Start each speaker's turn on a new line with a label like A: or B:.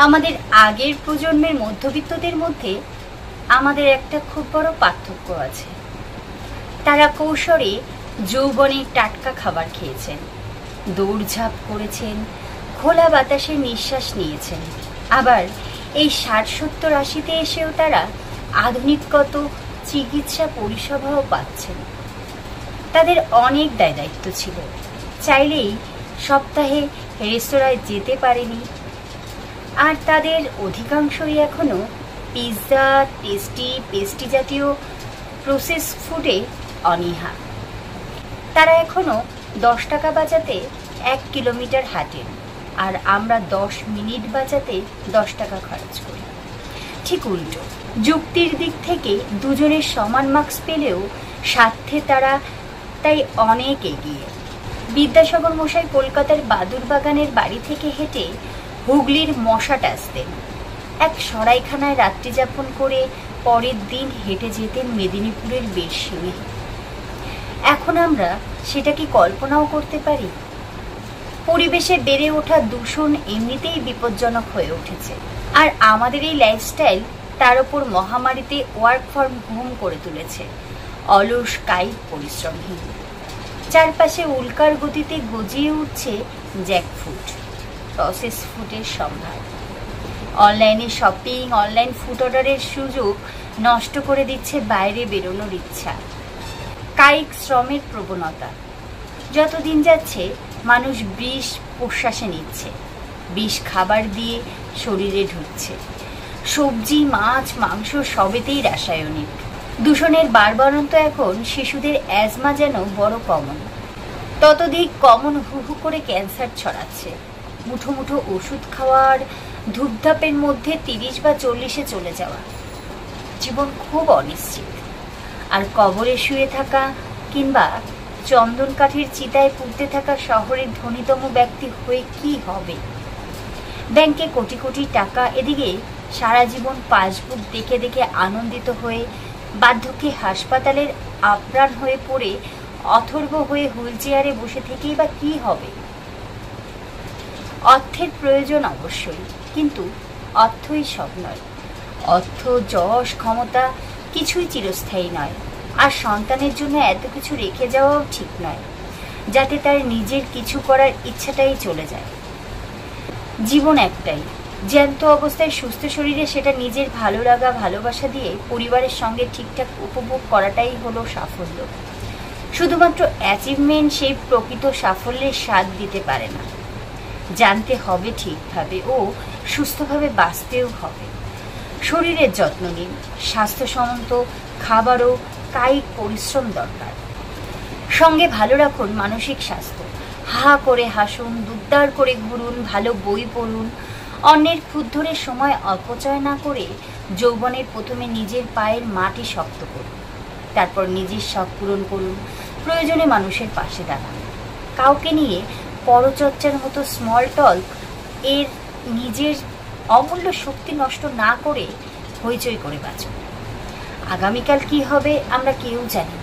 A: আমাদের আগের প্রজন্মের মধ্যবিত্তদের মধ্যে আমাদের একটা খুব বড় পার্থক্য আছে। তারা কৈশোরে যৌবনের টাটকা খাবার খেয়েছেন, দৌড়ঝাঁপ করেছেন, খোলা বাতাসে নিঃশ্বাস নিয়েছেন। আবার এই ৬০-৭০-৮০-তে এসেও তারা আধুনিকগত চিকিৎসা পরিষেবাও পাচ্ছেন। তাদের অনেক দায়িত্ব ছিল, চাইলেই সপ্তাহে রেস্তোরাঁয় যেতে পারেনি। আর তাদের অধিকাংশই এখনো পিৎজা, পেস্ট্রি জাতীয় প্রসেস ফুডে অনীহা। তারা এখনো ১০ টাকা বাঁচাতে ১ কিলোমিটার হাঁটেন, আর আমরা ১০ মিনিট বাঁচাতে ১০ টাকা খরচ করি। ঠিক উল্টো, যুক্তির দিক থেকে দুজনের সমান মার্কস পেলেও স্বার্থে তারা তাই অনেক এগিয়ে। বিদ্যাসাগর মশাই কলকাতার বাদুরবাগানের বাড়ি থেকে হেঁটে হুগলির মশাট আসতেন। এক সরাইখানায় রাত্রি যাপন করে পরের দিন হেঁটে যেতেন মেদিনীপুরের বেশিয়ে। এখন আমরা সেটা কি কল্পনাও করতে পারি? পরিবেশে বেড়ে ওঠা দূষণ এমনিতেই বিপজ্জনক হয়ে উঠেছে, আর আমাদের এই লাইফস্টাইল তার উপর মহামারীতে ওয়ার্ক ফ্রম হোম করে তুলেছে অলস কায়িক পরিশ্রমহীন। চারপাশে উল্কার গতিতে গজিয়ে উঠছে জ্যাকফ্রুট, প্রসেস ফুডের সম্ভার। অনলাইনে শপিং, অনলাইন ফুড অর্ডারের সুযোগ নষ্ট করে দিচ্ছে বাইরে বেরোনোর ইচ্ছা। কায়িক শ্রমের প্রবণতা। যতদিন যাচ্ছে মানুষ বিষ প্রশ্বাসে নিচ্ছে, বিষ খাবার দিয়ে শরীরে ঢুকছে। সবজি, মাছ, মাংস সবেতেই রাসায়নিক। দূষণের বাড়বাড়ন্ত এখন শিশুদের অ্যাজমা যেন বড় কমন। ততোধিক কমন হু হু করে ক্যান্সার ছড়াচ্ছে। মুঠো মুঠো ওষুধ খাওয়ার ধূপধাপের মধ্যে ৩০ বা ৪০-এ চলে যাওয়া। জীবন খুব অনিশ্চিত। আর কবরে শুয়ে থাকা কিংবা চন্দন কাঠির চিতায় পুড়তে থাকা শহরের ধনীতম ব্যক্তি হয়ে কি হবে? ব্যাংকে কোটি কোটি টাকা, এদিকে সারা জীবন পাসবুক দেখে দেখে আনন্দিত হয়ে বার্ধক্যে হাসপাতালের আপ্রাণ হয়ে পড়ে অথর্ব হয়ে হুইল চেয়ারে বসে থেকেই বা কি হবে? অর্থের প্রয়োজন অবশ্যই, কিন্তু অর্থই সব নয়। অর্থ, যশ, ক্ষমতা কিছুই চিরস্থায়ী নয়। আর সন্তানের জন্য এত কিছু রেখে যাওয়াও ঠিক নয়, যাতে তার নিজের কিছু করার ইচ্ছাটাই চলে যায়। জীবন একটাই, জ্যান্ত অবস্থায় সুস্থ শরীরে সেটা নিজের ভালো লাগা, ভালোবাসা দিয়ে পরিবারের সঙ্গে ঠিকঠাক উপভোগ করাটাই হলো সাফল্য। শুধুমাত্র অ্যাচিভমেন্ট সেই প্রকৃত সাফল্যের স্বাদ দিতে পারে না। জানতে হবে ঠিকভাবে ও সুস্থভাবে বাঁচতেও হবে। শরীরের যত্ন নিন, স্বাস্থ্যসম্মত খাবার ও কায়িক পরিশ্রম দরকার। সঙ্গে ভালো রাখুন মানসিক স্বাস্থ্য। হা করে হাসুন, দুদ্দার করে ঘুরুন, ভালো বই পড়ুন। অন্যের খুদ ধরে সময় অপচয় না করে যৌবনের প্রথমে নিজের পায়ের মাটি শক্ত করুন, তারপর নিজের শখ পূরণ করুন। প্রয়োজনে মানুষের পাশে দাঁড়ান। কাউকে নিয়ে পরচর্চার মতো স্মল টক এর নিজের অমূল্য শক্তি নষ্ট না করে হইচই করে বাঁচুন। আগামীকাল কি হবে আমরা কেউ জানি না।